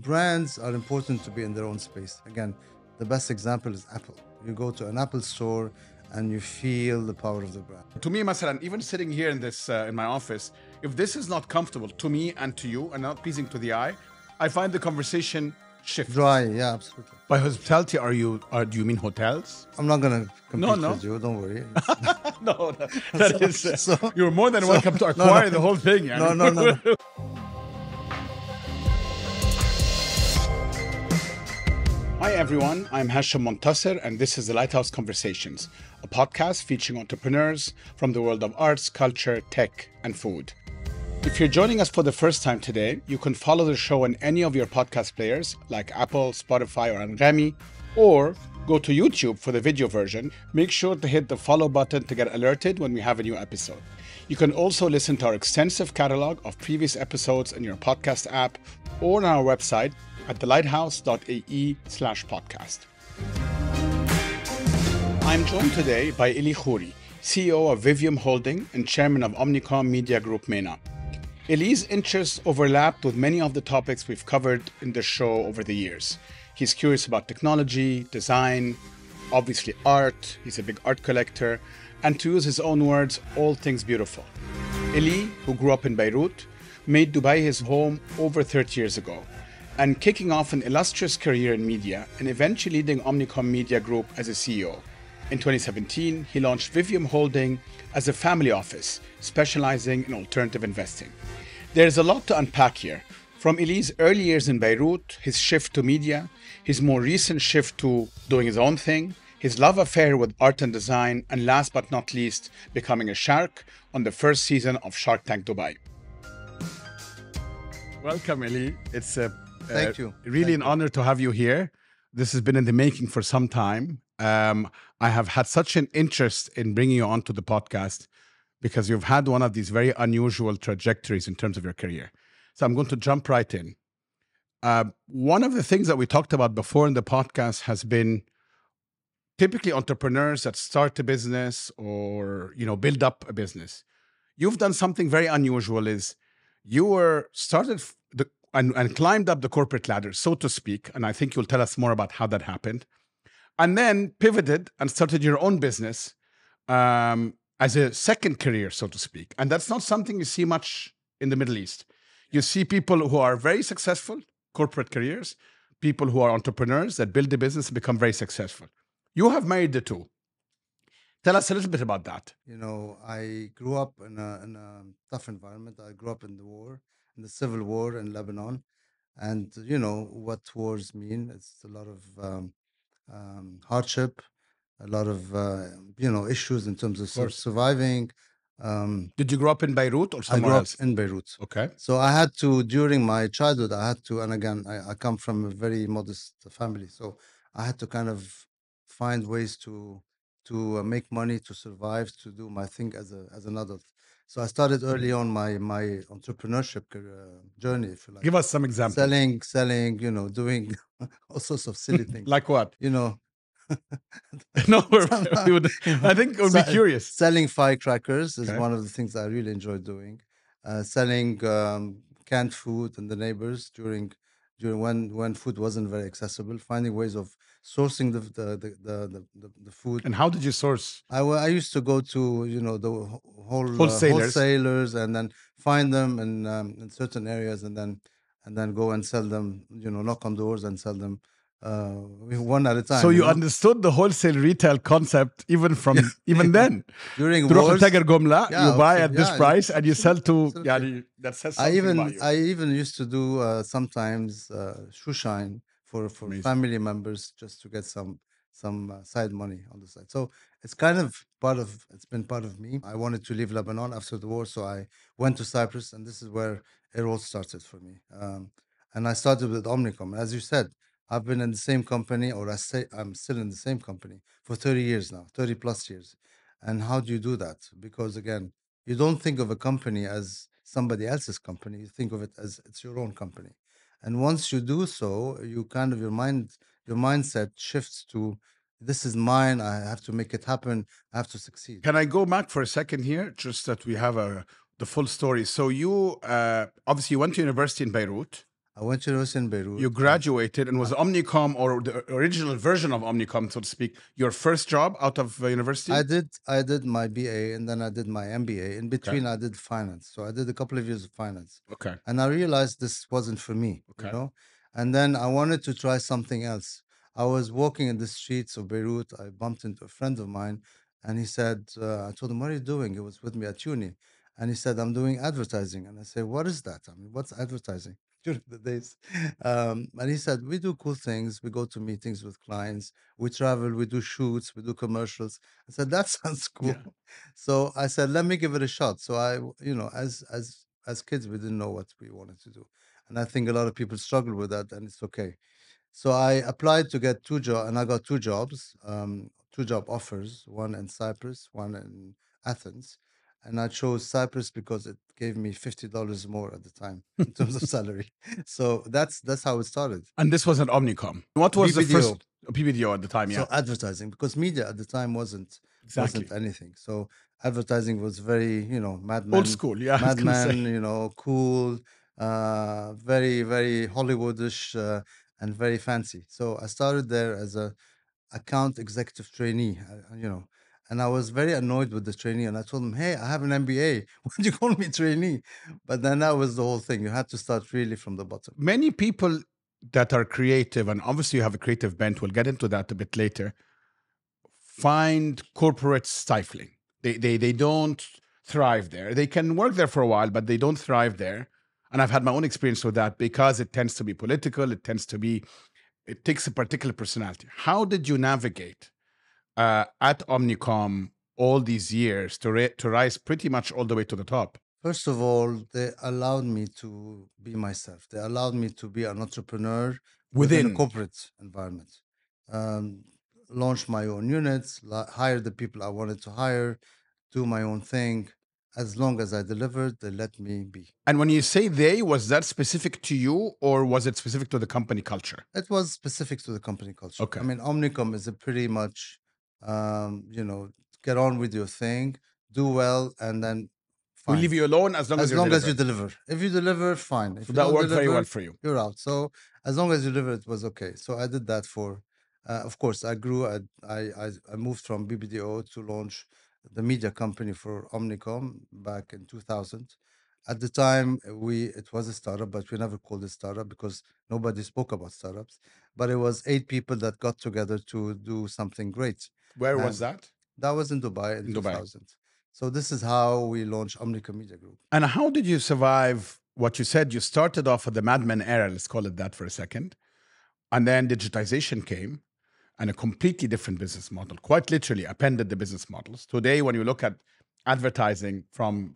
brands are important to be in their own space. Again, the best example is Apple. You go to an Apple store and you feel the power of the brand. To me, masalan, even sitting here in this in my office, if this is not comfortable to me and to you and not pleasing to the eye, I find the conversation shifts. Dry, yeah, absolutely. By hospitality, do you mean hotels? I'm not going to compete No. with you, don't worry. No, that is. You're more than welcome to acquire the whole thing. No. Hi everyone, I'm Hashem and this is the Lighthouse Conversations, a podcast featuring entrepreneurs from the world of arts, culture, tech, and food. If you're joining us for the first time today, you can follow the show on any of your podcast players like Apple, Spotify, or Anghami, or go to YouTube for the video version. Make sure to hit the follow button to get alerted when we have a new episode. You can also listen to our extensive catalog of previous episodes in your podcast app or on our website at thelighthouse.ae/podcast. I'm joined today by Elie Khouri, CEO of Vivium Holding and chairman of Omnicom Media Group MENA. Elie's interests overlapped with many of the topics we've covered in the show over the years. He's curious about technology, design, obviously art, he's a big art collector, and to use his own words, all things beautiful. Elie, who grew up in Beirut, made Dubai his home over 30 years ago, and kicking off an illustrious career in media and eventually leading Omnicom Media Group as a CEO. In 2017, he launched Vivium Holding as a family office, specializing in alternative investing. There's a lot to unpack here, from Elie's early years in Beirut, his shift to media, his more recent shift to doing his own thing, his love affair with art and design, and last but not least, becoming a shark on the first season of Shark Tank Dubai. Welcome, Elie. It's Thank you. Really an honor to have you here. This has been in the making for some time. I have had such an interest in bringing you onto the podcast because you've had one of these very unusual trajectories in terms of your career. So I'm going to jump right in. One of the things that we talked about before in the podcast has been typically entrepreneurs that start a business or, build up a business. You've done something very unusual is you were started and climbed up the corporate ladder, so to speak. And I think you'll tell us more about how that happened. And then pivoted and started your own business as a second career, so to speak. And that's not something you see much in the Middle East. You see people who are very successful, corporate careers, people who are entrepreneurs that build a business and become very successful. You have married the two. Tell us a little bit about that. I grew up in a tough environment. I grew up in the civil war in Lebanon. And what wars mean. It's a lot of hardship, a lot of, issues in terms of surviving. Did you grow up in Beirut or somewhere else? I grew up in Beirut. Okay. So I had to, during my childhood, and again, I come from a very modest family. So I had to kind of find ways to make money, to survive, to do my thing as an adult. So I started early on my entrepreneurship journey, if you like. Give us some examples. Selling, doing all sorts of silly things. Like what? No, I think we'll be curious. Selling firecrackers is one of the things I really enjoyed doing. Selling canned food and the neighbors during when food wasn't very accessible, finding ways of sourcing the food. And how did you source? I used to go to the wholesalers and then find them in certain areas and then go and sell them. Knock on doors and sell them one at a time. So you understood the wholesale retail concept even then. During wars, you buy at this price and you sell to. That says something about you. I even used to do sometimes shoe shine for family members just to get some side money on the side. So it's been part of me. I wanted to leave Lebanon after the war, so I went to Cyprus, and this is where it all started for me. And I started with Omnicom. As you said, I've been in the same company, or I'm still in the same company for 30 years now, 30 plus years. And how do you do that? Because again, you don't think of a company as somebody else's company. You think of it as it's your own company. And once you do so, you kind of your mindset shifts to, this is mine. I have to make it happen. I have to succeed. Can I go back for a second here, just that we have the full story? So you obviously you went to university in Beirut. I went to university in Beirut. You graduated, and was Omnicom, or the original version of Omnicom, so to speak, your first job out of university? I did my BA, and then I did my MBA. In between, I did finance. So I did a couple of years of finance. Okay. And I realized this wasn't for me, And then I wanted to try something else. I was walking in the streets of Beirut. I bumped into a friend of mine, and he said, I told him, "What are you doing?" He was with me at uni. And he said, "I'm doing advertising." And I said, "What is that? I mean, what's advertising?" During the days. And he said, "We do cool things. We go to meetings with clients. We travel. We do shoots. We do commercials." I said, "That sounds cool." Yeah. So I said, "Let me give it a shot." So I, as kids, we didn't know what we wanted to do. And I think a lot of people struggle with that, and it's okay. So I applied to get two jobs, and I got two jobs, two job offers, one in Cyprus, one in Athens. And I chose Cyprus because it gave me $50 more at the time in terms of salary. So that's how it started. And this was at Omnicom. What was the BBDO. first PBDO at the time? Yeah. So advertising, because media at the time wasn't Exactly. anything. So advertising was very, Mad Men, Old school, yeah. I was Mad gonna say. Men, cool, very, very Hollywoodish, and very fancy. So I started there as a account executive trainee, and I was very annoyed with the trainee. And I told him, "Hey, I have an MBA. Why do you call me trainee?" But then that was the whole thing. You had to start really from the bottom. Many people that are creative, and obviously you have a creative bent, we'll get into that a bit later, find corporate stifling. They don't thrive there. They can work there for a while, but they don't thrive there. And I've had my own experience with that, because it tends to be political. It takes a particular personality. How did you navigate at Omnicom all these years to rise pretty much all the way to the top? First of all, they allowed me to be myself. They allowed me to be an entrepreneur within a corporate environment. Launch my own units, hire the people I wanted to hire, do my own thing. As long as I delivered, they let me be. And when you say they, was that specific to you, or was it specific to the company culture? It was specific to the company culture. Okay. I mean, Omnicom is a pretty much, get on with your thing, do well, and then We fine. leave you alone as long as you deliver. If you deliver, fine. If So you that don't worked very deliver, well for you. you're out. So as long as you deliver, it was okay. So I did that for, of course, I grew. I moved from BBDO to launch the media company for Omnicom back in 2000. At the time, it was a startup, but we never called it startup because nobody spoke about startups. But it was 8 people that got together to do something great. Where was that? That was in Dubai in 2000. So this is how we launched Omnicom Media Group. And how did you survive what you said? You started off at the Mad Men era, let's call it that for a second. And then digitization came, and a completely different business model, quite literally appended the business models. Today, when you look at advertising from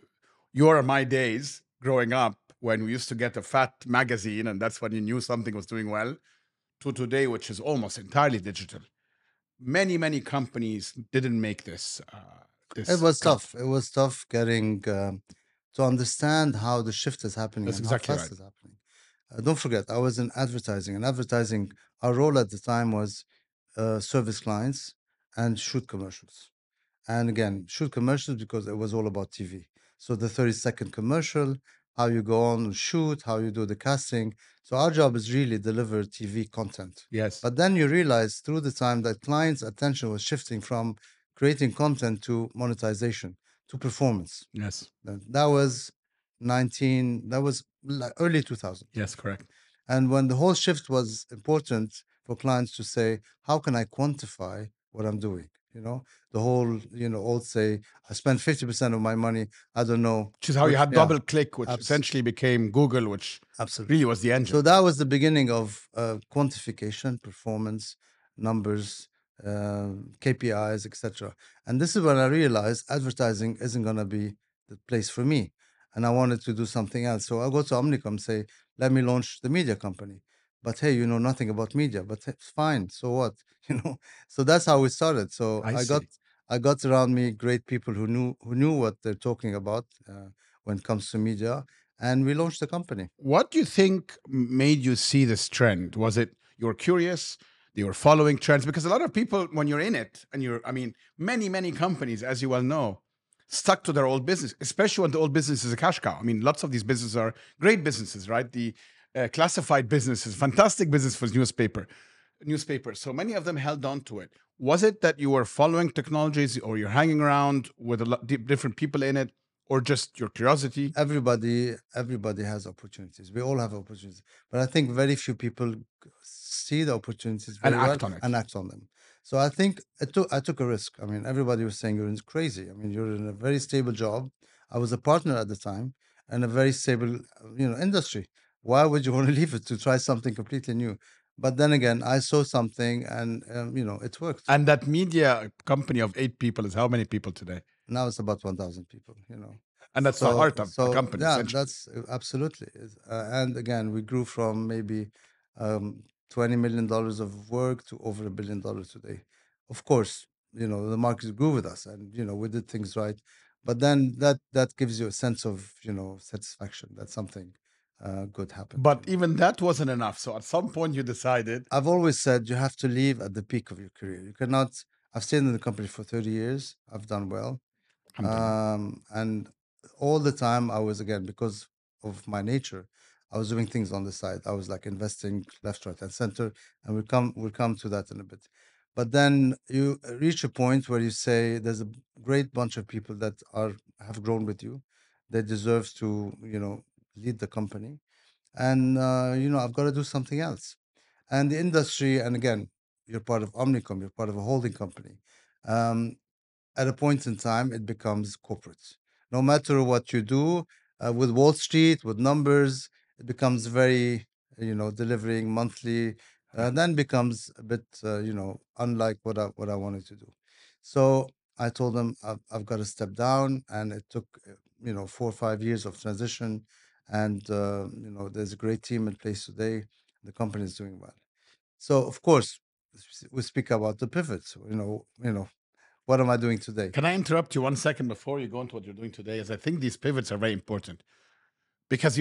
your or my days growing up, when we used to get a fat magazine, and that's when you knew something was doing well, to today, which is almost entirely digital. Many companies didn't make this. It was tough. It was tough getting to understand how the shift is happening. That's and exactly how fast right. it's happening. Don't forget, I was in advertising. And advertising, our role at the time was service clients and shoot commercials. And again, shoot commercials because it was all about TV. So the 30-second commercial, how you go on and shoot, how you do the casting. So our job is really deliver TV content. Yes. But then you realize through the time that clients' attention was shifting from creating content to monetization, to performance. Yes. That was early 2000. Yes, correct. And when the whole shift was important for clients to say, how can I quantify what I'm doing? The whole, old say, I spend 50% of my money. I don't know. Which is how you had double click, which essentially became Google, which really was the engine. So that was the beginning of quantification, performance, numbers, KPIs, etc. And this is when I realized advertising isn't going to be the place for me. And I wanted to do something else. So I go to Omnicom and say, let me launch the media company. But hey, you know nothing about media, but it's fine. So what? So that's how we started. So I got around me great people who knew what they're talking about when it comes to media, and we launched the company. What do you think made you see this trend? Was it you were curious? You were following trends? Because a lot of people, when you're in it, and many companies, as you well know, stuck to their old business, especially when the old business is a cash cow. I mean, lots of these businesses are great businesses, right? classified businesses, fantastic business for newspapers. So many of them held on to it. Was it that you were following technologies, or you're hanging around with a lot different people in it, or just your curiosity? Everybody has opportunities. We all have opportunities, but I think very few people see the opportunities And very well act on it. and act on them. So I think I took a risk. I mean, everybody was saying you're crazy. I mean, you're in a very stable job. I was a partner at the time and a very stable, industry. Why would you want to leave it to try something completely new? But then again, I saw something, and it worked. And that media company of 8 people is how many people today? Now it's about 1,000 people. And that's the heart of a company, yeah, essentially. that's absolutely. And again, we grew from maybe $20 million of work to over $1 billion today. Of course, the market grew with us, and we did things right. But then that gives you a sense of satisfaction that something good happened. But even that wasn't enough. So at some point you decided. I've always said you have to leave at the peak of your career. You cannot. I've stayed in the company for 30 years. I've done well. And all the time I was, again, because of my nature, I was doing things on the side. I was like investing left, right, and center, and we'll come to that in a bit. But then you reach a point where you say there's a great bunch of people that have grown with you. They deserve to lead the company, and I've got to do something else. And the industry, and again, you're part of Omnicom, you're part of a holding company. Um, at a point in time, it becomes corporate. No matter what you do with Wall Street, with numbers, it becomes very, delivering monthly, then becomes a bit, unlike what I wanted to do. So I told them I've got to step down, and it took, 4 or 5 years of transition. And there's a great team in place today. The company is doing well. So of course, we speak about the pivots. What am I doing today? Can I interrupt you 1 second before you go into what you're doing today? As I think these pivots are very important, because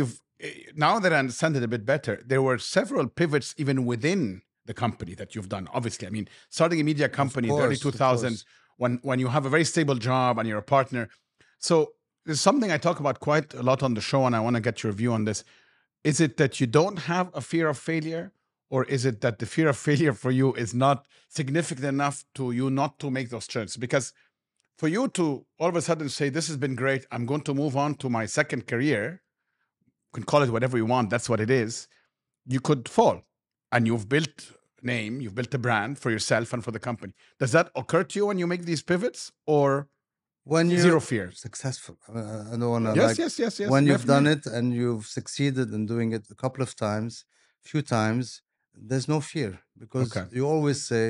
now that I understand it a bit better, there were several pivots even within the company that you've done. Obviously, I mean, starting a media company in the early 2000s, when you have a very stable job and you're a partner. So there's something I talk about quite a lot on the show, and I want to get your view on this. Is it that you don't have a fear of failure, or is it that the fear of failure for you is not significant enough to you not to make those turns? Because for you to all of a sudden say, this has been great, I'm going to move on to my second career, you can call it whatever you want, that's what it is, you could fall. And you've built a name, you've built a brand for yourself and for the company. Does that occur to you when you make these pivots, or when you're zero fear? Successful. I don't want to Yes. when you've done it and you've succeeded in doing it a couple of times, few times, there's no fear, because you always say,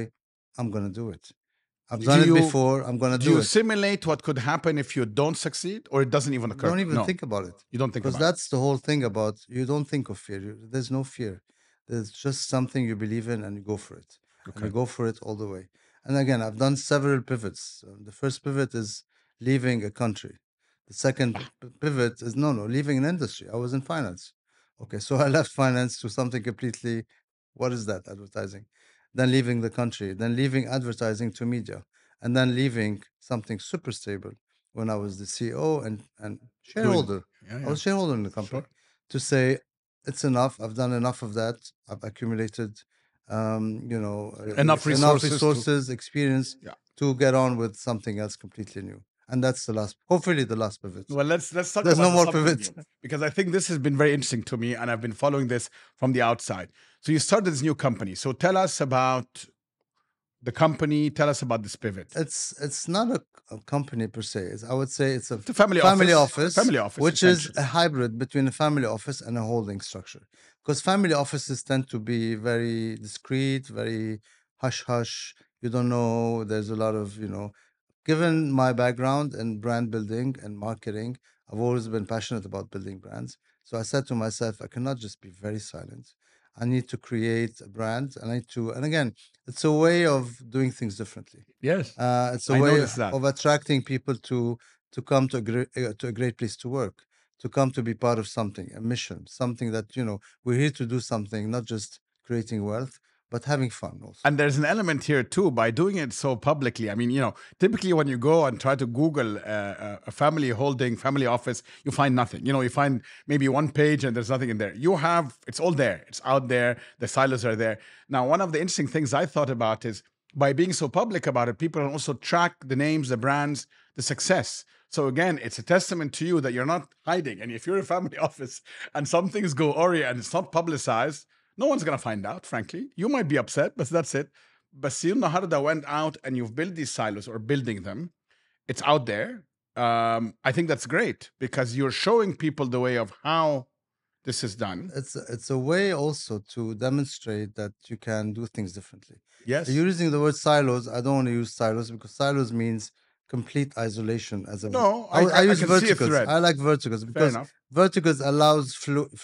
I'm going to do it. I've done it before. I'm going to do it. Do you simulate what could happen if you don't succeed, or it doesn't even occur? Don't even think about it. You don't think about it. Because that's the whole thing about, you don't think of fear. There's no fear. There's just something you believe in, and you go for it. And you go for it all the way. And again, I've done several pivots. The first pivot is leaving a country. The second pivot is leaving an industry. I was in finance. Okay, so I left finance to something completely, what is that? Advertising. Then leaving the country, then leaving advertising to media, and then leaving something super stable when I was the CEO and shareholder. I was shareholder in the company, to say, it's enough. I've done enough of that. I've accumulated, enough resources, experience to get on with something else completely new. And that's hopefully the last pivot. Well, let's talk There's about no more pivots, because I think this has been very interesting to me, and I've been following this from the outside. So you started this new company. So tell us about the company. Tell us about this pivot. It's not a company per se. I would say it's a family office, which is a hybrid between a family office and a holding structure. Because family offices tend to be very discreet, very hush hush. You don't know. There's a lot of Given my background in brand building and marketing, I've always been passionate about building brands. So I said to myself, I cannot just be very silent. I need to create a brand. And again, it's a way of doing things differently. Yes, it's a way of attracting people to come to a great place to work, to come to be part of something, a mission, something that we're here to do something, not just creating wealth. but having fun also. And there's an element here too, by doing it so publicly. I mean, typically when you go and try to Google a family holding, family office, you find nothing. You find maybe one page and there's nothing in there. It's all there. It's out there. The silos are there. Now, one of the interesting things I thought about is by being so public about it, people can also track the names, the brands, the success. So again, it's a testament to you that you're not hiding. And if you're a family office and some things go awry and it's not publicized, no one's going to find out, frankly. You might be upset, but that's it. But still, Naharda went out and you've built these silos or building them. It's out there. I think that's great because you're showing people the way of how this is done. It's a way also to demonstrate that you can do things differently. Yes. You're using the word silos. I don't want to use silos because silos means complete isolation. No, I use can see a verticals. thread. I like verticals Fair because enough. verticals allows fluidity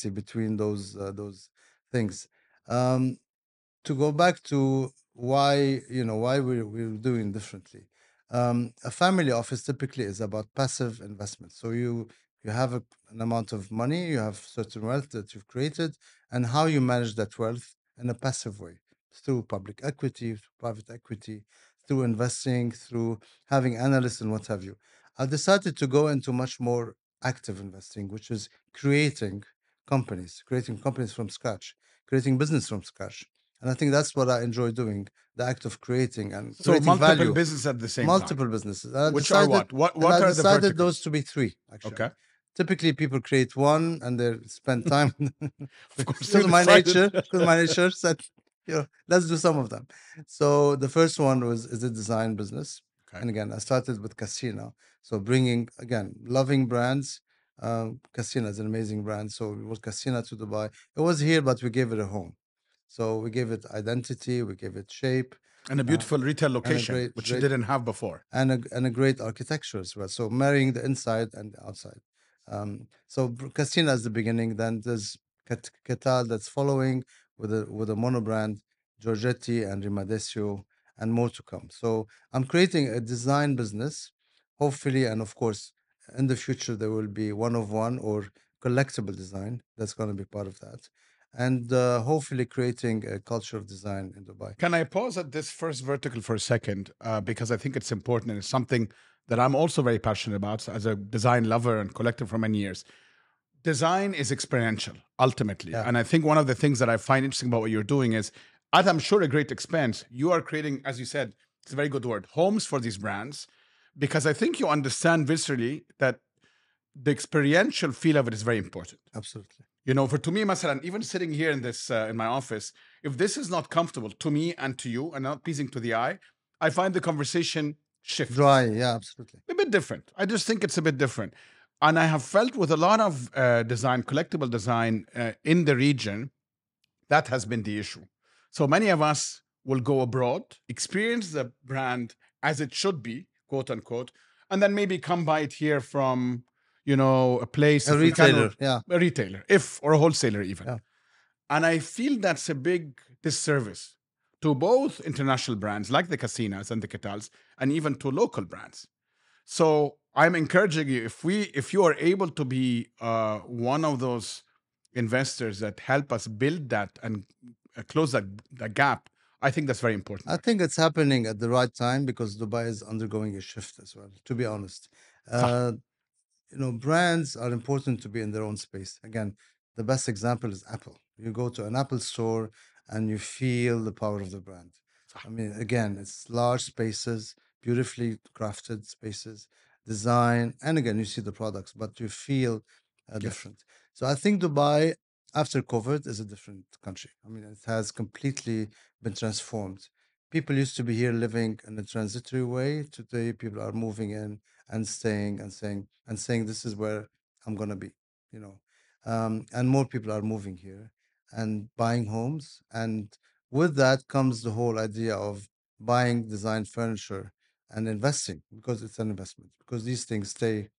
between those things. To go back to why we're doing differently. A family office typically is about passive investment. So you have an amount of money, you have certain wealth that you've created, and how you manage that wealth in a passive way through public equity, through private equity, through investing, through having analysts and what have you. I decided to go into much more active investing, which is creating companies from scratch, creating business from scratch. And I think that's what I enjoy doing, the act of creating and So creating multiple value. businesses at the same Multiple time. businesses. And I Which are decided- what? and What I are the decided verticals? those to be three, actually. Okay. Typically, people create one and they spend time. Of course, Because you my decided. nature said, let's do some of them. So the first one is a design business. Okay. And again, I started with Casina. So bringing, again, loving brands. Casina is an amazing brand. So it was Casina to Dubai. It was here, but we gave it a home. So we gave it identity, we gave it shape, And a beautiful retail location, great- which you great- didn't have before. and a great architecture as well. So marrying the inside and the outside. So Castina is the beginning. Then there's Ketal that's following with a mono brand, Giorgetti and Rimadesio, and more to come. So I'm creating a design business, hopefully, and of course, in the future there will be one of one or collectible design that's going to be part of that, and hopefully creating a culture of design in Dubai. Can I pause at this first vertical for a second? Because I think it's important and it's something that I'm also very passionate about as a design lover and collector for many years. Design is experiential, ultimately. Yeah. And I think one of the things that I find interesting about what you're doing is, at I'm sure a great expense, you are creating, as you said, it's a very good word, homes for these brands, because I think you understand viscerally that the experiential feel of it is very important. Absolutely. For to me, Masalan, even sitting here in this in my office, if this is not comfortable to me and to you and not pleasing to the eye, I find the conversation shift. Dry, yeah, absolutely. A bit different. I just think it's a bit different. And I have felt with a lot of design, collectible design in the region, that has been the issue. So many of us will go abroad, experience the brand as it should be, quote unquote, and then maybe come by it here from, a place. A if we can, retailer, yeah. A retailer, or a wholesaler even. Yeah. And I feel that's a big disservice to both international brands like the Casinas and the Ketals, and even to local brands. So I'm encouraging you, if you are able to be one of those investors that help us build that and close that gap, I think that's very important. I think it's happening at the right time because Dubai is undergoing a shift as well, to be honest. Brands are important to be in their own space. Again, the best example is Apple. You go to an Apple store and you feel the power of the brand. I mean, again, it's large spaces, beautifully crafted spaces, design, and again, you see the products, but you feel different. So I think Dubai, after COVID, is a different country. I mean, it has completely been transformed. People used to be here living in a transitory way. Today, people are moving in and staying and saying this is where I'm gonna be, and more people are moving here and buying homes, and with that comes the whole idea of buying design furniture and investing because it's an investment because these things stay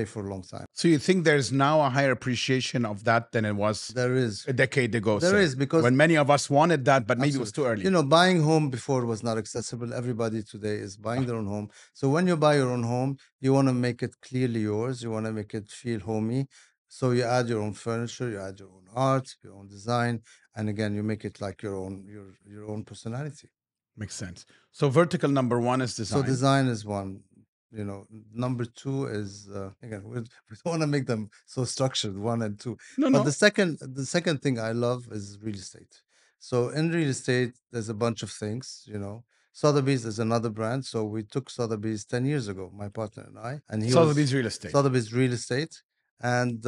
for a long time. So you think there's now a higher appreciation of that than it was There is a decade ago? There say, is, because when many of us wanted that, but maybe it was too early. Buying home before was not accessible. Everybody today is buying their own home. So when you buy your own home, you want to make it clearly yours. You want to make it feel homey. So you add your own furniture, you add your own art, your own design, and again, you make it like your own personality. Makes sense. So vertical number one is So design. design is one. Number two is again we don't want to make them so structured, one and two. No, But no. the second thing I love is real estate. So in real estate, there's a bunch of things. Sotheby's is another brand. So we took Sotheby's 10 years ago, my partner and I, and he was Sotheby's real estate. Sotheby's real estate, and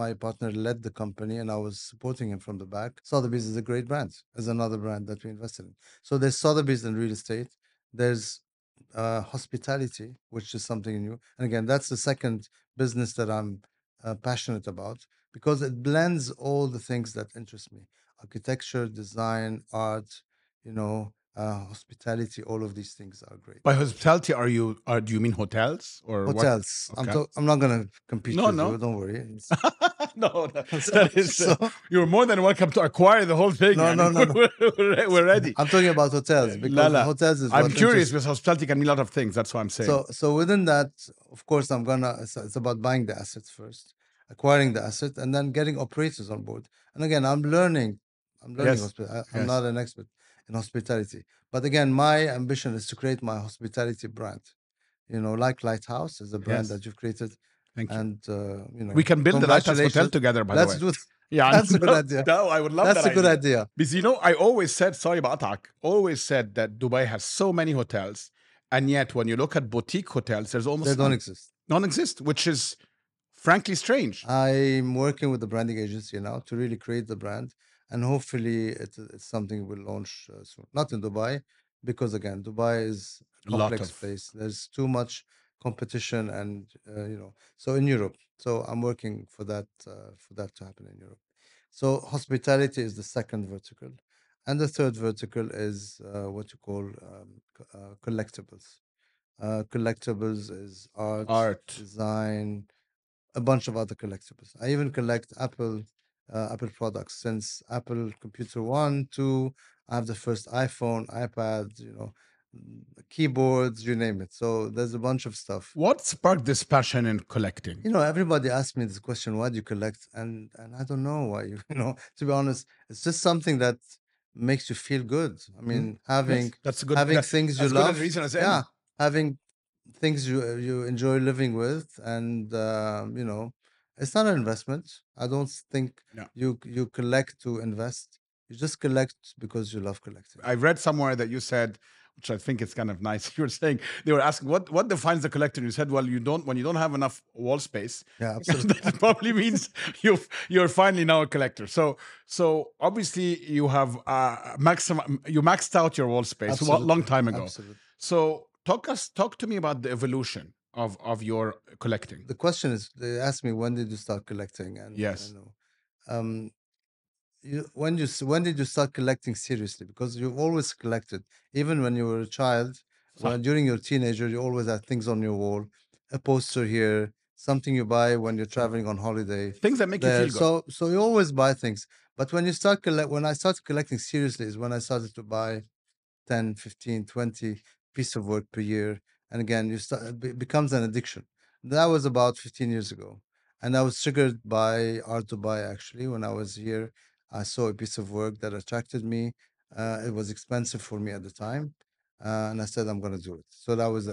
my partner led the company, and I was supporting him from the back. Sotheby's is a great brand. Is another brand that we invested in. So there's Sotheby's in real estate. There's hospitality, which is something new. And again, that's the second business that I'm passionate about because it blends all the things that interest me: architecture, design, art, hospitality. All of these things are great. By hospitality, do you mean hotels or what? Hotels. Okay. I'm not gonna compete No, with no. you. Don't worry. No, So- that is. so- You're more than welcome to acquire the whole thing. No, no, no, no. We're ready. I'm talking about hotels because Lala, hotels is I'm what curious interests. because hospitality can mean a lot of things. That's what I'm saying. So within that, of course, it's about buying the assets first, acquiring the asset, and then getting operators on board. And again, I'm learning. Yes, I'm yes. not an expert in hospitality, but again, my ambition is to create my hospitality brand. Like Lighthouse is a brand Yes. that you've created, Thank you. and We can build the Lighthouse Hotel congratulations. together, by the Let's way. do it. Yeah, That's a good no, idea. No, I would love That's that a good idea. Because I always said, sorry about that, always said that Dubai has so many hotels, and yet when you look at boutique hotels, there's almost They don't none. exist. Non-exist, which is frankly strange. I'm working with the branding agency now to really create the brand, and hopefully it's something we'll launch soon. Not in Dubai, because again, Dubai is a A lot complex of- place. There's too much competition, and so in Europe. So I'm working for that to happen in Europe. So hospitality is the second vertical, and the third vertical is what you call collectibles. Collectibles is art, design, a bunch of other collectibles. I even collect Apple products since Apple Computer 1, 2. I have the first iPhone, iPad, keyboards, you name it. So there's a bunch of stuff. What sparked this passion in collecting? Everybody asks me this question: why do you collect? And I don't know why. To be honest, it's just something that makes you feel good. I mean, having That's a good. having things you as good a love. reason as any. Yeah, having things you enjoy living with, and it's not an investment. I don't think No. you collect to invest. You just collect because you love collecting. I read somewhere that you said, which I think is kind of nice. You were saying they were asking what defines the collector. You said, well, when you don't have enough wall space. Yeah, absolutely. That probably means you're finally now a collector. So obviously you have you maxed out your wall space a long time ago. Absolutely. So talk to me about the evolution of your collecting. The question is, they asked me, when did you start collecting? And Yes. When did you start collecting seriously? Because you've always collected, even when you were a child. During your teenager, you always had things on your wall, a poster here, something you buy when you're traveling on holiday, Things that make you feel good. So you always buy things. But when I started collecting seriously is when I started to buy 10, 15, 20 piece of work per year. And again, it becomes an addiction. That was about 15 years ago. And I was triggered by Art Dubai, actually. When I was here, I saw a piece of work that attracted me. It was expensive for me at the time. And I said, I'm going to do it. So that was,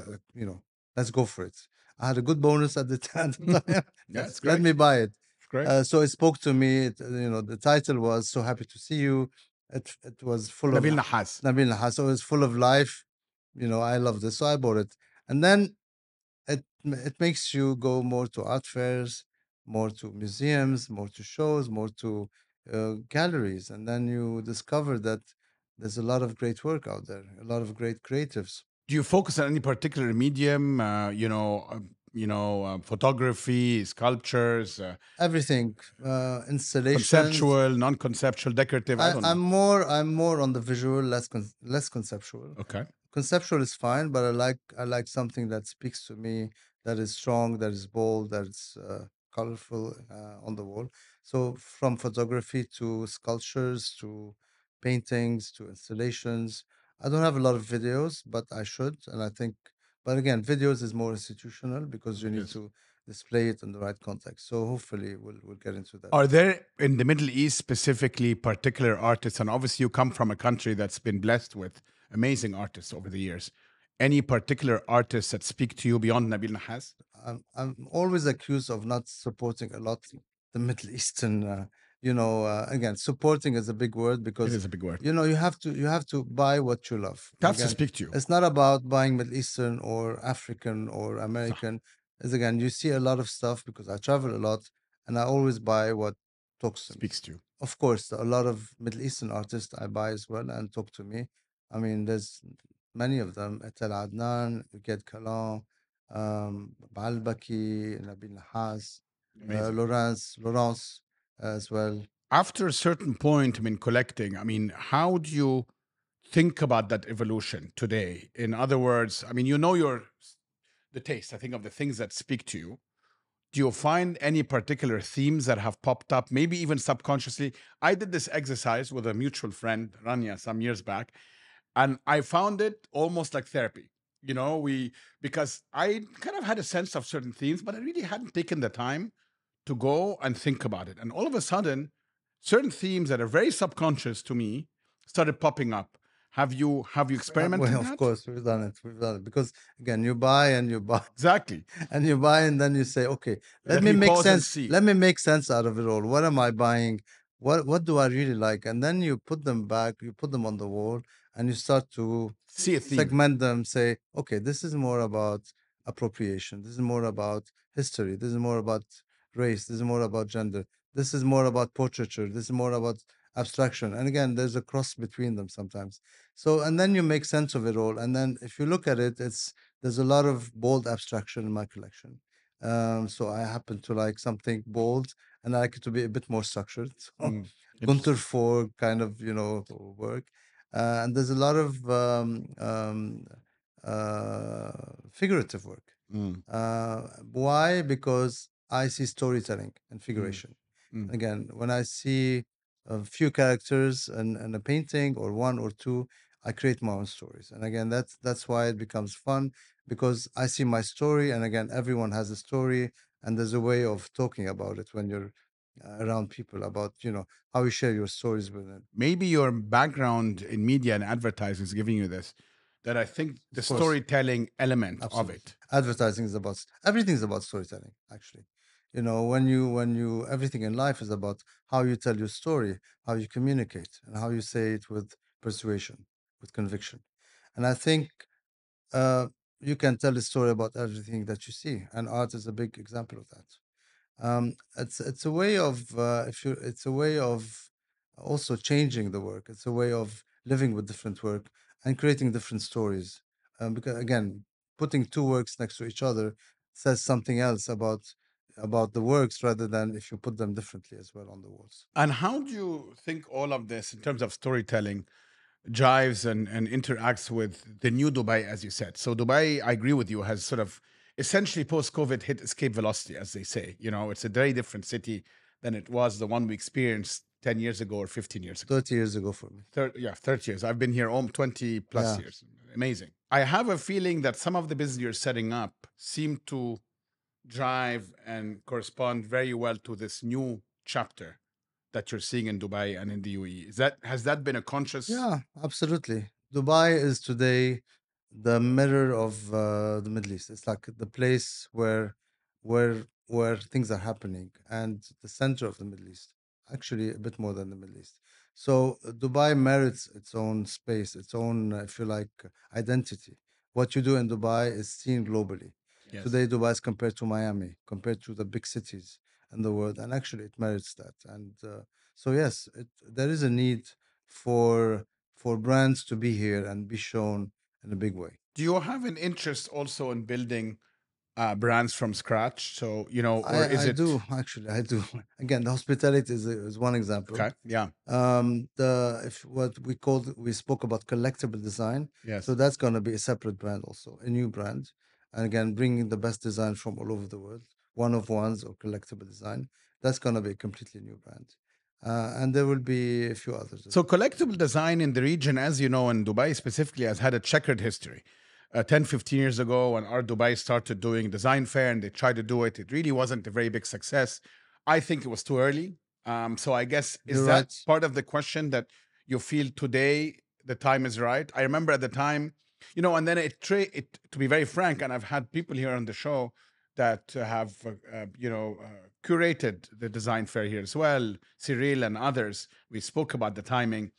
let's go for it. I had a good bonus at the time. Yeah, it's Let great. me buy it. Great. So it spoke to me. The title was "So Happy to See You." It was full Nabil of Nahas. Nabil Nahas. So it's full of life. I loved it, so I bought it. And then it makes you go more to art fairs, more to museums, more to shows, more to galleries, and then you discover that there's a lot of great work out there, a lot of great creatives. Do you focus on any particular medium? Photography, sculptures, Everything, installations. conceptual, non-conceptual, decorative. I don't know. I'm more on the visual, less conceptual. Okay. Conceptual is fine, but I like something that speaks to me, that is strong, that is bold, that is colorful on the wall. So from photography to sculptures to paintings to installations. I don't have a lot of videos, but I should, and I think. But again, videos is more institutional because you need Yes. to display it in the right context. So hopefully we'll get into that. Are there in the Middle East specifically particular artists? And obviously, you come from a country that's been blessed with amazing artists over the years. Any particular artists that speak to you beyond Nabil Nahas? I'm always accused of not supporting a lot the Middle Eastern. Again, supporting is a big word It because is a big word. you have to buy what you love. That's to Again, speak to you. it's not about buying Middle Eastern or African or صح. American. It's again, you see a lot of stuff because I travel a lot, and I always buy what talks to me. Speaks to you. Of course, a lot of Middle Eastern artists I buy as well and talk to me. I mean, there's many of them. Etel Adnan, Uqaid Kalan, Balbaki, Nabil Nahas, Amazing. Laurence as well. After a certain point, I mean, collecting, I mean, how do you think about that evolution today? In other words, I mean, you know the taste, I think, of the things that speak to you. Do you find any particular themes that have popped up, maybe even subconsciously? I did this exercise with a mutual friend, Rania, some years back, and I found it almost like therapy. Because I kind of had a sense of certain themes, but I really hadn't taken the time to go and think about it. And all of a sudden, certain themes that are very subconscious to me started popping up. Have you experimented Well, of that? course, we've done it. We've done it because again, you buy and you buy Exactly. and you buy, and then you say, okay, Let me pause and see. Let me make sense out of it all. What am I buying? What do I really like? And then you put them back, you put them on the wall, and you start to See a theme. segment them. Say, okay, this is more about appropriation. This is more about history. This is more about race. This is more about gender. This is more about portraiture. This is more about abstraction. And again, there's a cross between them sometimes. So, and then you make sense of it all. And then if you look at it, there's a lot of bold abstraction in my collection. So I happen to like something bold, and I like it to be a bit more structured. So Gunter for kind of work, and there's a lot of figurative work. Why? Because I see storytelling and figuration. Again, when I see a few characters in a painting or one or two, I create my own stories. And again, that's why it becomes fun, because I see my story, and again, everyone has a story, and there's a way of talking about it when you're around people about how you share your stories with them. Maybe your background in media and advertising is giving you this, that I think the Of course. storytelling element Absolutely. of it. Advertising is about everything's about storytelling, actually. When you everything in life is about how you tell your story, how you communicate, and how you say it with persuasion, with conviction. And I think you can tell a story about everything that you see, and art is a big example of that. It's a way of it's a way of also changing the work. It's a way of living with different work and creating different stories. Because again, putting two works next to each other says something else about the works, rather than if you put them differently as well on the walls. And how do you think all of this, in terms of storytelling, jives and interacts with the new Dubai, as you said? So Dubai, I agree with you, has sort of essentially post-COVID hit escape velocity, as they say. It's a very different city than it was the one we experienced 10 years ago or 15 years ago. 30 years ago for me. 30 years. I've been here 20 plus Yeah. years. Amazing. I have a feeling that some of the business you're setting up seem to drive and correspond very well to this new chapter that you're seeing in Dubai and in the UAE. Has that been a conscious? Yeah, absolutely. Dubai is today the mirror of the Middle East. It's like the place where things are happening, and the center of the Middle East. Actually, a bit more than the Middle East. So Dubai merits its own space, its own, if you like, identity. What you do in Dubai is seen globally. Yes. Today, Dubai is compared to Miami, compared to the big cities in the world, and actually, it merits that. And so, yes, there is a need for brands to be here and be shown in a big way. Do you have an interest also in building brands from scratch? So, or is I it? do, actually, I do. Again, the hospitality is one example. Okay. Yeah. We spoke about collectible design. Yes. So that's going to be a separate brand, also a new brand, and again, bringing the best design from all over the world, one of ones or collectible design. That's going to be a completely new brand, and there will be a few others. So collectible design in the region, as you know, in Dubai specifically, has had a checkered history. 10, 15 years ago when Art Dubai started doing design fair and they tried to do it, it really wasn't a very big success. I think it was too early. So I guess, is You're that right. part of the question that you feel today the time is right? I remember at the time, and then to be very frank, and I've had people here on the show that have, curated the design fair here as well, Cyril and others. We spoke about the timing.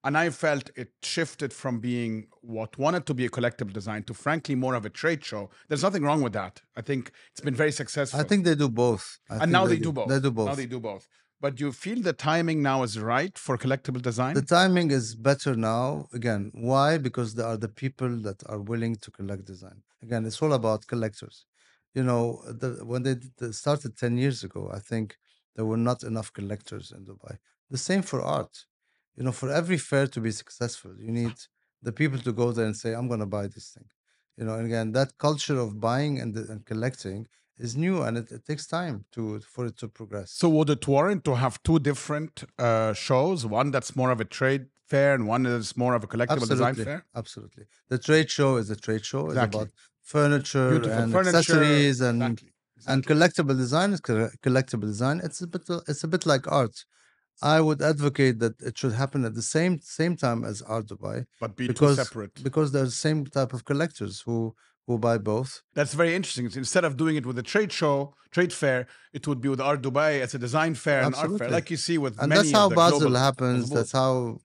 And I felt it shifted from being what wanted to be a collectible design to, frankly, more of a trade show. There's nothing wrong with that. I think it's been very successful. I think they do both. And now they do both. They do both. Now they do both. But do you feel the timing now is right for collectible design? The timing is better now. Again, why? Because there are the people that are willing to collect design. Again, it's all about collectors. When they started 10 years ago, I think there were not enough collectors in Dubai. The same for art. For every fair to be successful, you need the people to go there and say, I'm going to buy this thing. And again, that culture of buying and collecting is new, and it takes time for it to progress. So would it warrant to have two different shows, one that's more of a trade fair and one is more of a collectible design fair? Absolutely. The trade show is a trade show. Exactly. It's about furniture Beautiful and furniture, accessories exactly. And collectible design is collectible design. It's a bit like art. I would advocate that it should happen at the same time as Art Dubai, but be two separate, because there's the same type of collectors who buy both. That's very interesting. Instead of doing it with a trade fair, it would be with Art Dubai as a design fair and art fair, like you see with and many that's how of the Basel happens. global. That's how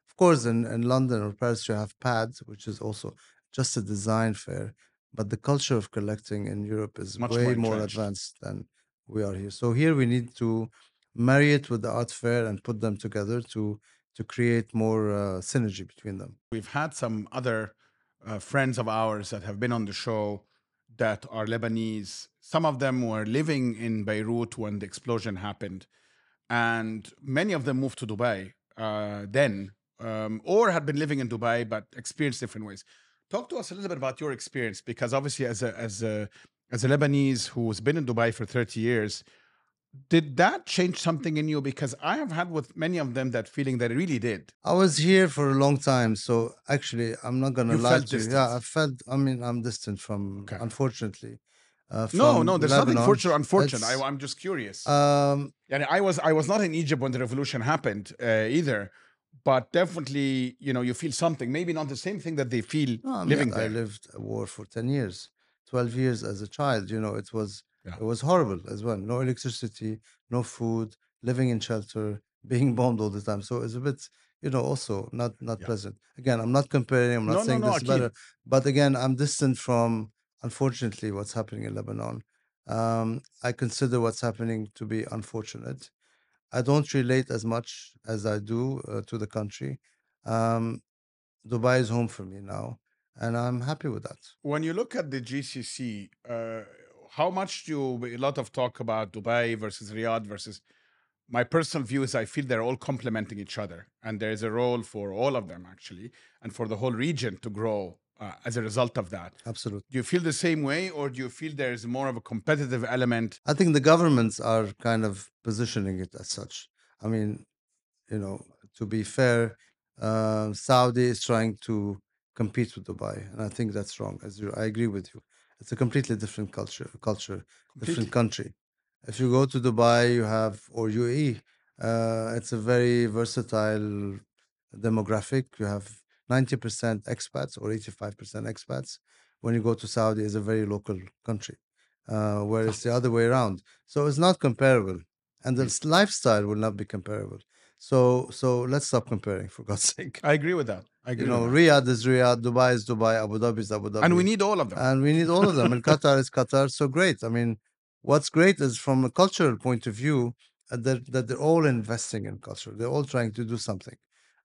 Of course, in London or Paris, you have PADS, which is also just a design fair. But the culture of collecting in Europe is much way more advanced than we are here. So here we need to marry it with the art fair and put them together to create more synergy between them. We've had some other friends of ours that have been on the show that are Lebanese. Some of them were living in Beirut when the explosion happened, and many of them moved to Dubai then, or had been living in Dubai but experienced different ways. Talk to us a little bit about your experience, because obviously as a Lebanese who's been in Dubai for 30 years, did that change something in you? Because I have had with many of them that feeling that it really did. I was here for a long time, so actually, I'm not going to lie to you. Yeah, I'm distant from, unfortunately. No, there's Lebanon. nothing unfortunate. I'm just curious. And I was not in Egypt when the revolution happened either, but definitely, you feel something. Maybe not the same thing that they feel living there. I lived a war for 10 years, 12 years as a child. It was horrible as well. No electricity, no food, living in shelter, being bombed all the time. So it's a bit, also not pleasant. Again, I'm not comparing. I'm not saying this is better. But again, I'm distant from, unfortunately, what's happening in Lebanon. I consider what's happening to be unfortunate. I don't relate as much as I do to the country. Dubai is home for me now, and I'm happy with that. When you look at the GCC, how much a lot of talk about Dubai versus Riyadh versus, my personal view is I feel they're all complementing each other, and there is a role for all of them actually, and for the whole region to grow as a result of that. Absolutely. Do you feel the same way, or do you feel there's more of a competitive element? I think the governments are kind of positioning it as such. I mean, to be fair, Saudi is trying to compete with Dubai, and I think that's wrong. I agree with you. It's a completely different culture, different country. If you go to Dubai, or UAE, it's a very versatile demographic. You have 90% expats or 85% expats. When you go to Saudi, it's a very local country, where it's the other way around. So it's not comparable, and the lifestyle will not be comparable. So let's stop comparing, for God's sake. I agree with that. Riyadh is Riyadh, Dubai is Dubai, Abu Dhabi is Abu Dhabi. And we need all of them. And Qatar is Qatar. So great. I mean, what's great is from a cultural point of view, that they're all investing in culture. They're all trying to do something.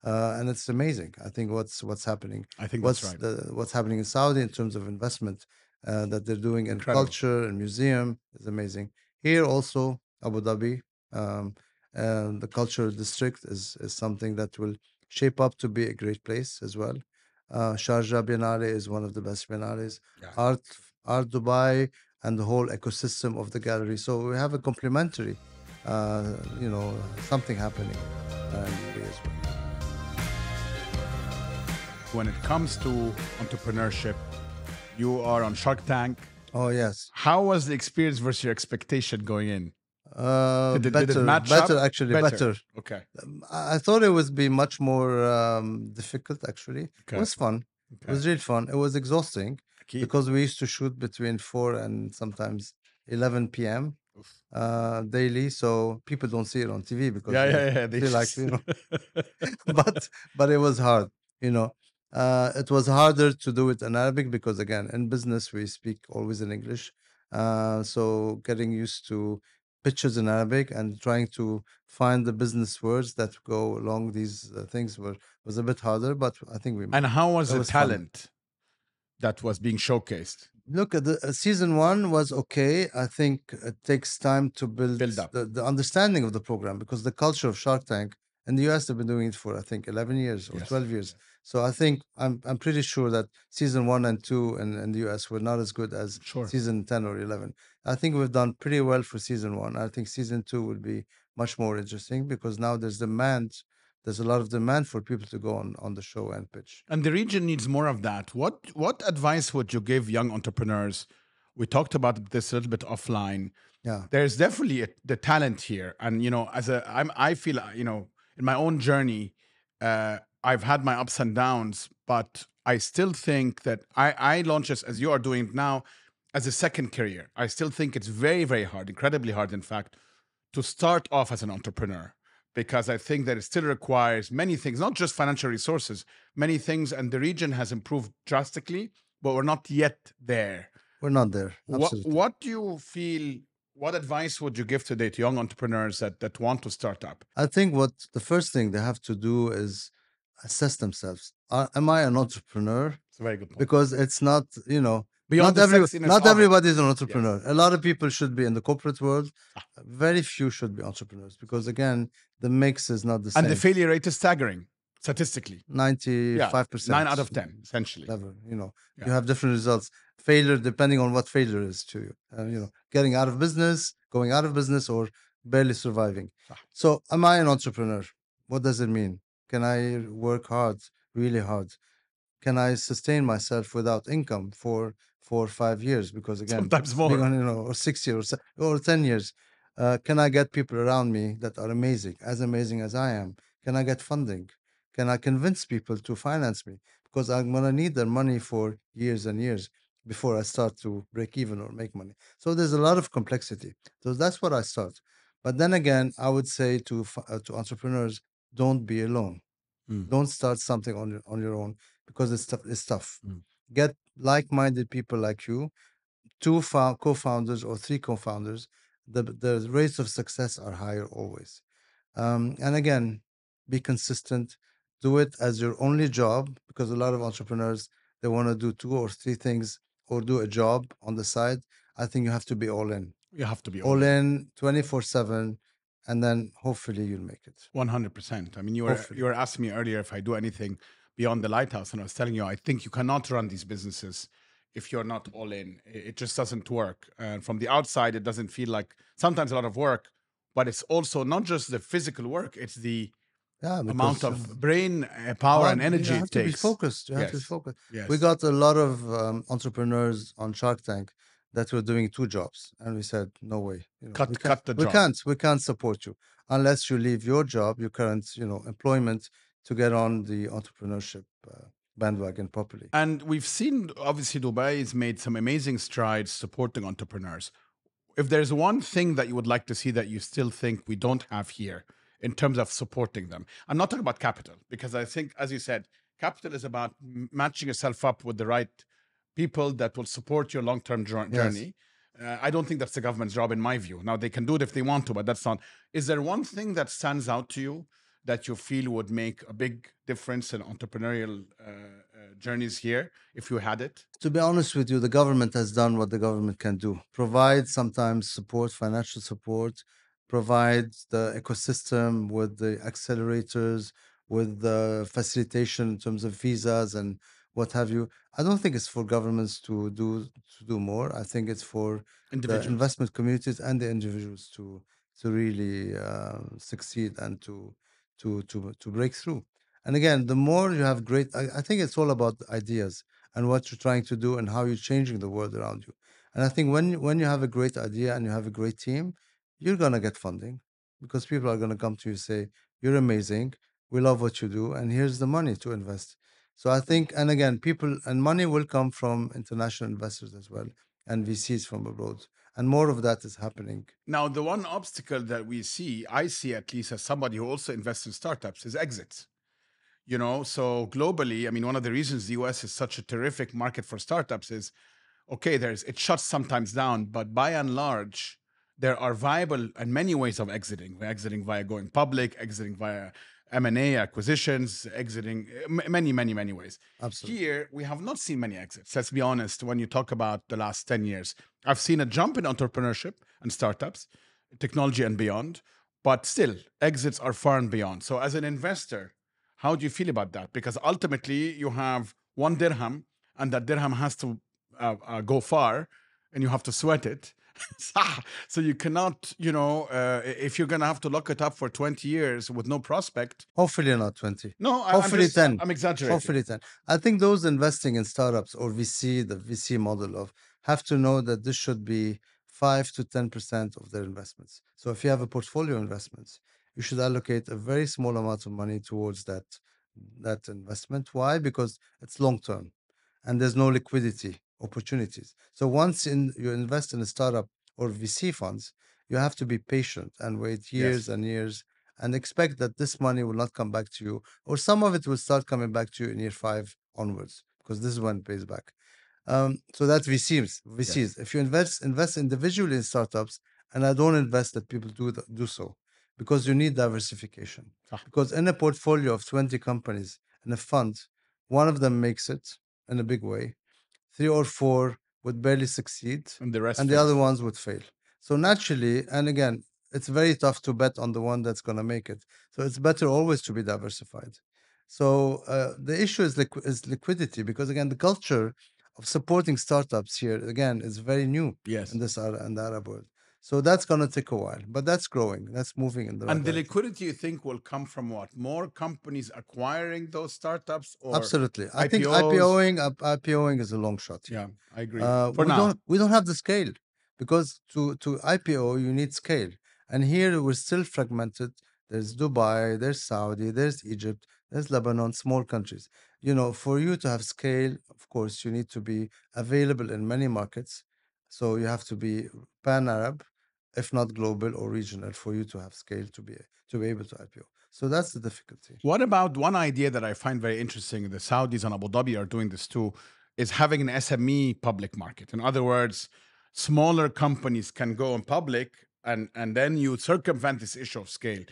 And it's amazing. I think what's happening. I think that's right. What's happening in Saudi in terms of investment that they're doing in culture and museum is amazing. Here also, Abu Dhabi, and the cultural district is something that will shape up to be a great place as well. Sharjah Biennale is one of the best biennales. Yeah. Art Dubai and the whole ecosystem of the gallery. So we have a complementary, something happening as well. When it comes to entrepreneurship, You are on Shark Tank. Oh yes. How was the experience versus your expectation going in? Did it match Better up? actually, Better. better. Okay. I thought it would be much more difficult. Actually, it Okay. was fun. It was Okay. really fun. It was exhausting Akid. because we used to shoot between 4 and sometimes 11 p.m. Oof. Daily, so people don't see it on TV because Yeah, they yeah, yeah. They feel like just but it was hard. You know, it was harder to do it in Arabic because again, in business we speak always in English. So getting used to pictures in Arabic and trying to find the business words that go along these things was a bit harder, but I think we And how was it the was fun. talent that was being showcased? Look at the season one was okay. I think it takes time to build Build up. the understanding of the program because the culture of Shark Tank in the US they've been doing it for I think 11 years or Yes. 12 years. So I think I'm pretty sure that season one and two in the US were not as good as Sure. season 10 or 11. I think we've done pretty well for season one. I think season two will be much more interesting because now there's demand. There's a lot of demand for people to go on the show and pitch. And the region needs more of that. What advice would you give young entrepreneurs? We talked about this a little bit offline. Yeah. There's definitely the talent here, and I feel in my own journey, I've had my ups and downs, but I still think that I launch this as you are doing it now as a second career. I still think it's very, very hard, incredibly hard, in fact, to start off as an entrepreneur because I think that it still requires many things, not just financial resources, many things, and the region has improved drastically, but we're not yet there. We're not there. Absolutely. What do you feel? What advice would you give today to young entrepreneurs that want to start up? I think what the first thing they have to do is assess themselves. Am I an entrepreneur? It's a very good point. Because it's not, Beyond not the sexiness not of it. everybody is an entrepreneur. A lot of people should be in the corporate world. Very few should be entrepreneurs because again, the mix is not the same. And the failure rate is staggering statistically. 95%. 9 out of 10, essentially. Never, Yeah. you have different results. Failure, depending on what failure is to you. Getting out of business, going out of business, or barely surviving. So, am I an entrepreneur? What does it mean? Can I work hard, really hard? Can I sustain myself without income for 4 or 5 years? Because again, Sometimes more. or 6 years or 10 years. Can I get people around me that are amazing as I am? Can I get funding? Can I convince people to finance me? Because I'm gonna need their money for years and years before I start to break even or make money. So there's a lot of complexity. So that's what I start. But then again, I would say to entrepreneurs, don't be alone. Don't start something on your own because it's tough. It's tough. Get like-minded people like you, two co-founders or three co-founders. The rates of success are higher always. And again, be consistent. Do it as your only job because a lot of entrepreneurs they want to do two or three things or do a job on the side. I think you have to be all in. You have to be All in 24/7, and then hopefully you'll make it. 100%. I mean, you Hopefully. were asking me earlier if I do anything beyond the lighthouse, and I was telling you I think you cannot run these businesses if you're not all in. It just doesn't work. And from the outside, it doesn't feel like sometimes a lot of work, but it's also not just the physical work; it's the amount because, of brain power and energy you it have to be takes. focused. You have to be Yes. focused. Yes. We got a lot of entrepreneurs on Shark Tank that were doing two jobs, and we said, "No way, Cut the we job. we can't support you unless you leave your job, your current, employment, to get on the entrepreneurship bandwagon properly." And we've seen, obviously, Dubai has made some amazing strides supporting entrepreneurs. If there's one thing that you would like to see that you still think we don't have here in terms of supporting them, I'm not talking about capital, because I think, as you said, capital is about matching yourself up with the right people that will support your long-term journey. I don't think that's the government's job, in my view. Now, they can do it if they want to, but that's not. Is there one thing that stands out to you that you feel would make a big difference in entrepreneurial journeys here if you had it? To be honest with you, the government has done what the government can do. Provide sometimes support, financial support, provide the ecosystem with the accelerators, with the facilitation in terms of visas and what have you. I don't think it's for governments to do more. I think it's for the Individuals. investment communities and the individuals to really succeed and to break through. And again, the more you have great, I think it's all about ideas. and what you're trying to do and how you're changing the world around you. And I think when you have a great idea and you have a great team, you're gonna get funding because people are gonna come to you and say, "You're amazing. We love what you do, and here's the money to invest." So I think, and again, people and money will come from international investors as well and VCs from abroad, and more of that is happening. Now, the one obstacle that we see, I see at least as somebody who also invests in startups, is exits. So globally, I mean, one of the reasons the US is such a terrific market for startups is, okay, it shuts sometimes down, but by and large, there are viable and many ways of exiting. We're exiting via going public, exiting via M&A acquisitions, exiting many, many, many ways. Absolutely. Here, we have not seen many exits. Let's be honest. When you talk about the last 10 years, I've seen a jump in entrepreneurship and startups, technology and beyond, but still, exits are far and beyond. So as an investor, how do you feel about that? Because ultimately, you have one dirham, and that dirham has to go far, and you have to sweat it. So you cannot, if you're gonna have to lock it up for 20 years with no prospect. Hopefully not 20. No, Hopefully 10. I'm exaggerating. Hopefully 10. I think those investing in startups or VC, the VC model of, have to know that this should be 5 to 10% of their investments. So if you have a portfolio investments, you should allocate a very small amount of money towards that investment. Why? Because it's long term and there's no liquidity opportunities. So once you invest in a startup or VC funds, you have to be patient and wait years and years and expect that this money will not come back to you, or some of it will start coming back to you in year 5 onwards, because this is when it pays back. So that's VCs. VCs. If you invest individually in startups, and I don't invest that people do so, because you need diversification. Because in a portfolio of 20 companies in a fund, one of them makes it in a big way, 3 or 4 would barely succeed, and the other ones would fail. So naturally, and again, it's very tough to bet on the one that's going to make it. So it's better always to be diversified. So the issue is liquidity, because again, the culture of supporting startups here again is very new in the Arab world. So that's going to take a while, but that's growing. That's moving in the right And the direction. liquidity, you think, will come from what? More companies acquiring those startups, or Absolutely. I think IPOs? IPOing is a long shot here. Yeah, I agree. For now, We don't have the scale, because to IPO you need scale, and here we're still fragmented. There's Dubai, there's Saudi, there's Egypt, there's Lebanon, small countries. For you to have scale, of course, you need to be available in many markets. So you have to be pan-Arab, if not global or regional, for you to have scale to be able to IPO. So that's the difficulty. what about one idea that I find very interesting? The Saudis and Abu Dhabi are doing this too, is having an SME public market. In other words, smaller companies can go in public, and then you circumvent this issue of scale.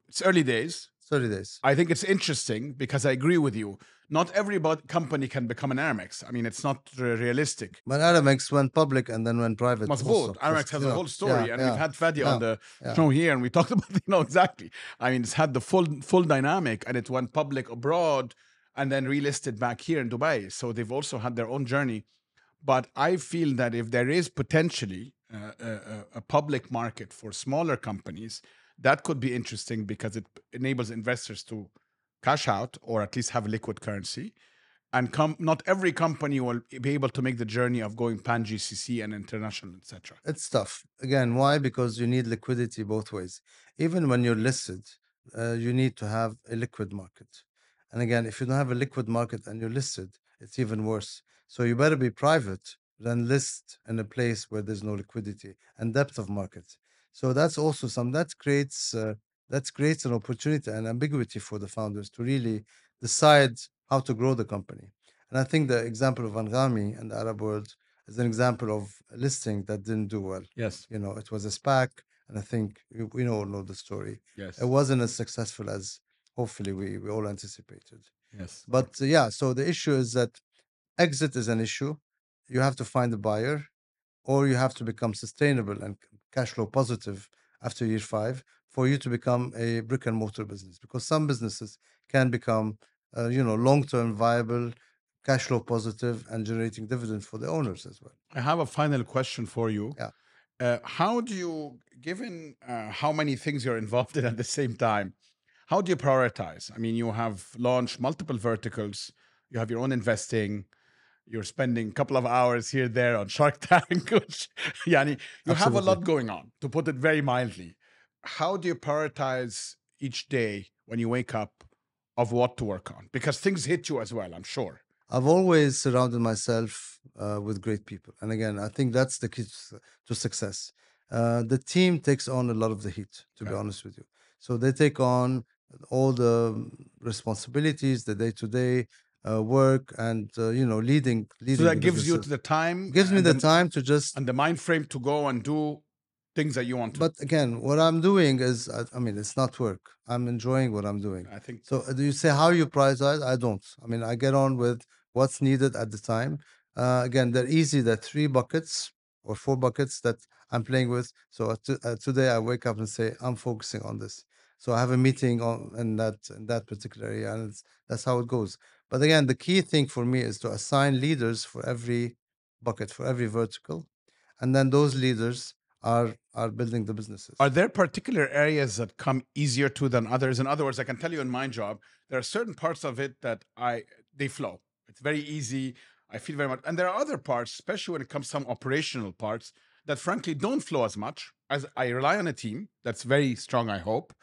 It's early days. 30 days. I think it's interesting because I agree with you. Not every company can become an Aramex. I mean, it's not realistic. But Aramex went public and then went private. Mazboot. Aramex has a whole story, and we've had Fadi on the show here, and we talked about exactly. I mean, it's had the full dynamic, and it went public abroad, and then relisted back here in Dubai. So they've also had their own journey. But I feel that if there is potentially a public market for smaller companies, that could be interesting because it enables investors to cash out or at least have liquid currency. And not every company will be able to make the journey of going pan GCC and international, etc. It's tough. Again, why? Because you need liquidity both ways. Even when you're listed, you need to have a liquid market. And again, if you don't have a liquid market and you're listed, it's even worse. So you better be private than list in a place where there's no liquidity and depth of market. So that's also that creates an opportunity and ambiguity for the founders to really decide how to grow the company. And I think the example of Anghami and the Arab world is an example of a listing that didn't do well. Yes. It was a SPAC, and I think we all know the story. Yes. It wasn't as successful as hopefully we all anticipated. Yes. But so the issue is that exit is an issue. You have to find a buyer, or you have to become sustainable and cash flow positive after year 5 for you to become a brick and mortar business. Because some businesses can become, long-term viable, cash flow positive, and generating dividends for the owners as well. I have a final question for you. Yeah. How do you, given how many things you're involved in at the same time, how do you prioritize? I mean, you have launched multiple verticals, you have your own investing. You're spending a couple of hours here, there on Shark Tank. Which, yani, you have a Absolutely. lot going on, to put it very mildly. How do you prioritize each day when you wake up of what to work on? Because things hit you as well, I'm sure. I've always surrounded myself with great people. And again, I think that's the key to success. The team takes on a lot of the heat, to be Okay. honest with you. So they take on all the responsibilities, the day-to-day work, and leading So that the gives you businesses. the time Gives me the time to just. and the mind frame to go and do things that you want to. But again, what I'm doing is, I mean, it's not work. I'm enjoying what I'm doing. I think So do you say how you prioritize? I don't. I mean, I get on with what's needed at the time. Again, they're easy. They're 3 buckets or 4 buckets that I'm playing with. So today I wake up and say I'm focusing on this. So I have a meeting on in that particular area, and that's how it goes. But again, the key thing for me is to assign leaders for every bucket, for every vertical, and then those leaders are building the businesses. Are there particular areas that come easier to than others? In other words, I can tell you in my job, there are certain parts of it that they flow. It's very easy. I feel very much. And there are other parts, especially when it comes to some operational parts, that frankly don't flow as much. As I rely on a team that's very strong, I hope.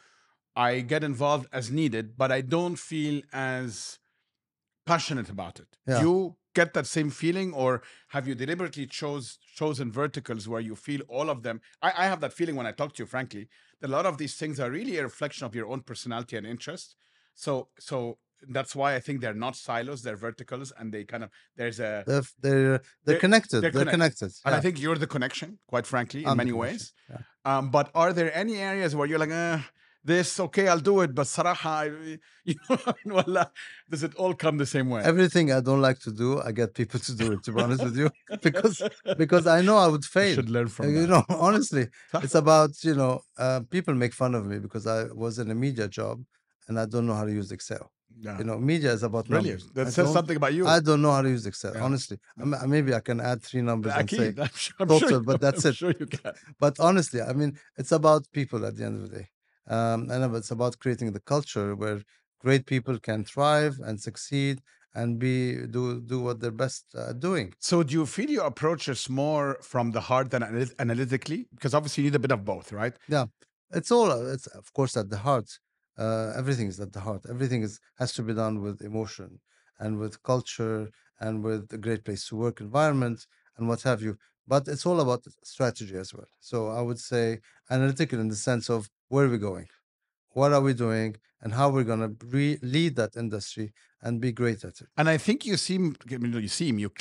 I get involved as needed, but I don't feel as passionate about it. Do Yeah. you get that same feeling, or have you deliberately chosen verticals where you feel all of them? I have that feeling when I talk to you, frankly, that a lot of these things are really a reflection of your own personality and interest. So that's why I think they're not silos; they're verticals, and they kind of there's a They're connected. They're connected. and I Yeah. think you're the connection, quite frankly, in I'm the many connection. ways. Yeah. But are there any areas where you're like, this, okay, I'll do it, but صراحة, you know, wallah, does it all come the same way? Everything I don't like to do, I get people to do it, to be honest with you, because I know I would I fail. should learn from You that. know, honestly, صح. it's about, people make fun of me because I was in a media job and I don't know how to use Excel. Yeah. You know, media is about numbers. Brilliant. That says something about you. I don't know how to use Excel, Yeah. honestly. Yeah. Maybe I can add 3 numbers and say أكيد. I'm sure total, but that's I'm it. sure you can. But honestly, I mean, it's about people at the end of the day. And it's about creating the culture where great people can thrive and succeed and do what they're best at doing. So do you feel you approach this more from the heart than analytically? Because obviously you need a bit of both, right? Yeah, it's of course at the heart. Everything is at the heart. Everything has to be done with emotion and with culture and with a great place to work environment and what have you. But it's all about strategy as well. So I would say analytical in the sense of where are we going, what are we doing, and how we're going to lead that industry and be great at it. And I think you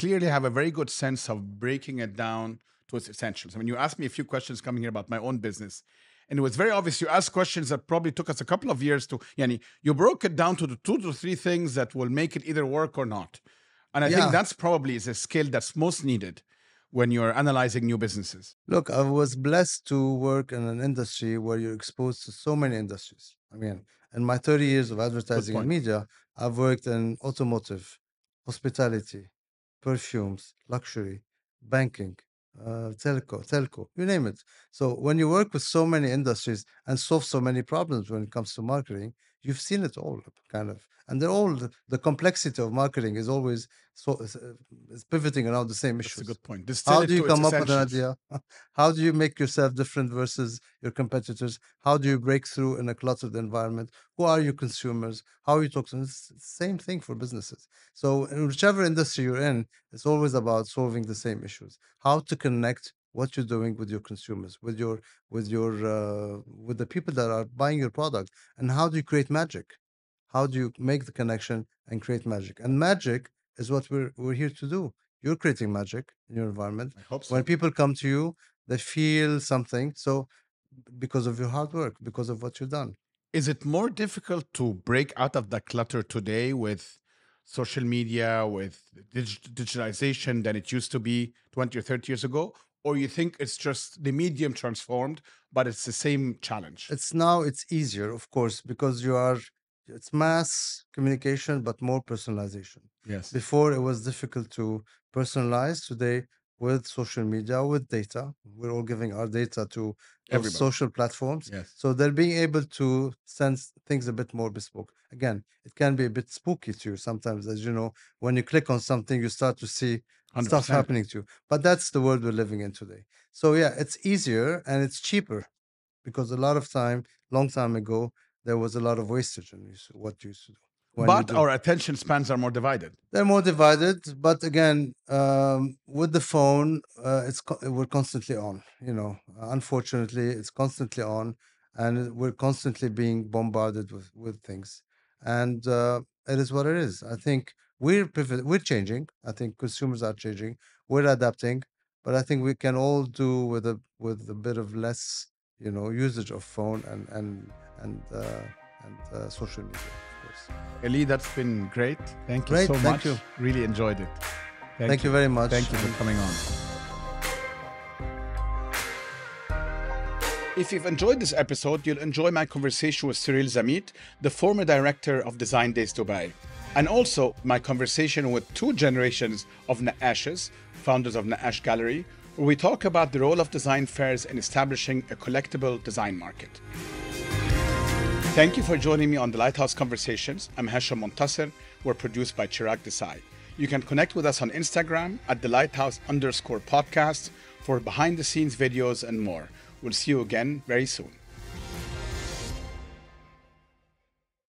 clearly have a very good sense of breaking it down to its essentials. I mean, you asked me a few questions coming here about my own business, and it was very obvious. You asked questions that probably took us a couple of years to, yani, you broke it down to the 2 to 3 things that will make it either work or not. And I think Yeah. that's probably is a skill that's most needed when you're analyzing new businesses. Look, I was blessed to work in an industry where you're exposed to so many industries. I mean, in my 30 years of advertising and point. media, I've worked in automotive, hospitality, perfumes, luxury, banking, telco, you name it. So when you work with so many industries and solve so many problems when it comes to marketing, you've seen it all, kind of. And they're all the complexity of marketing is always is pivoting around the same That's a issues. good point. Distill How it do you to its come up with an essentials. idea? How do you make yourself different versus your competitors? How do you break through in a cluttered environment? Who are your consumers? How are you talking to them? It's the same thing for businesses. So in whichever industry you're in, it's always about solving the same issues. How to connect what you're doing with your consumers, with the people that are buying your product, and how do you create magic? How do you make the connection and create magic? And magic is what we're here to do. You're creating magic in your environment. I hope so. When people come to you, they feel something. So because of your hard work, because of what you've done. Is it more difficult to break out of the clutter today with social media, with digitalization than it used to be 20 or 30 years ago? Or you think it's just the medium transformed, but it's the same challenge? It's easier, of course, because it's mass communication, but more personalization. Yes. Before it was difficult to personalize. Today with social media, with data. We're all giving our data to those Everybody. social platforms. Yes. So they're being able to sense things a bit more bespoke. Again, it can be a bit spooky to you sometimes, as you know, when you click on something, you start to see 100%. stuff happening to you. But that's the world we're living in today. So yeah, it's easier and it's cheaper because a lot of time, long time ago, there was a lot of wastage in what you used to do. But our attention spans are more divided. They're more divided, but again, with the phone, we're constantly on. You know, unfortunately, it's constantly on, and we're constantly being bombarded with things, and it is what it is. I think we're changing. I think consumers are changing. We're adapting, but I think we can all do with a bit of less, you know, usage of phone and social media, of course. Elie, that's been great. Thank you Great, so thank much. you. Really enjoyed it. Thank you very much. Thank you for coming on. If you've enjoyed this episode, you'll enjoy my conversation with Cyril Zamit, the former director of Design Days Dubai, and also my conversation with two generations of Naashes, founders of Naash Gallery, where we talk about the role of design fairs in establishing a collectible design market. Thank you for joining me on the Lighthouse Conversations. I'm Hashem Montasser. We're produced by Chirag Desai. You can connect with us on Instagram at @thelighthouse_podcast for behind-the-scenes videos and more. We'll see you again very soon.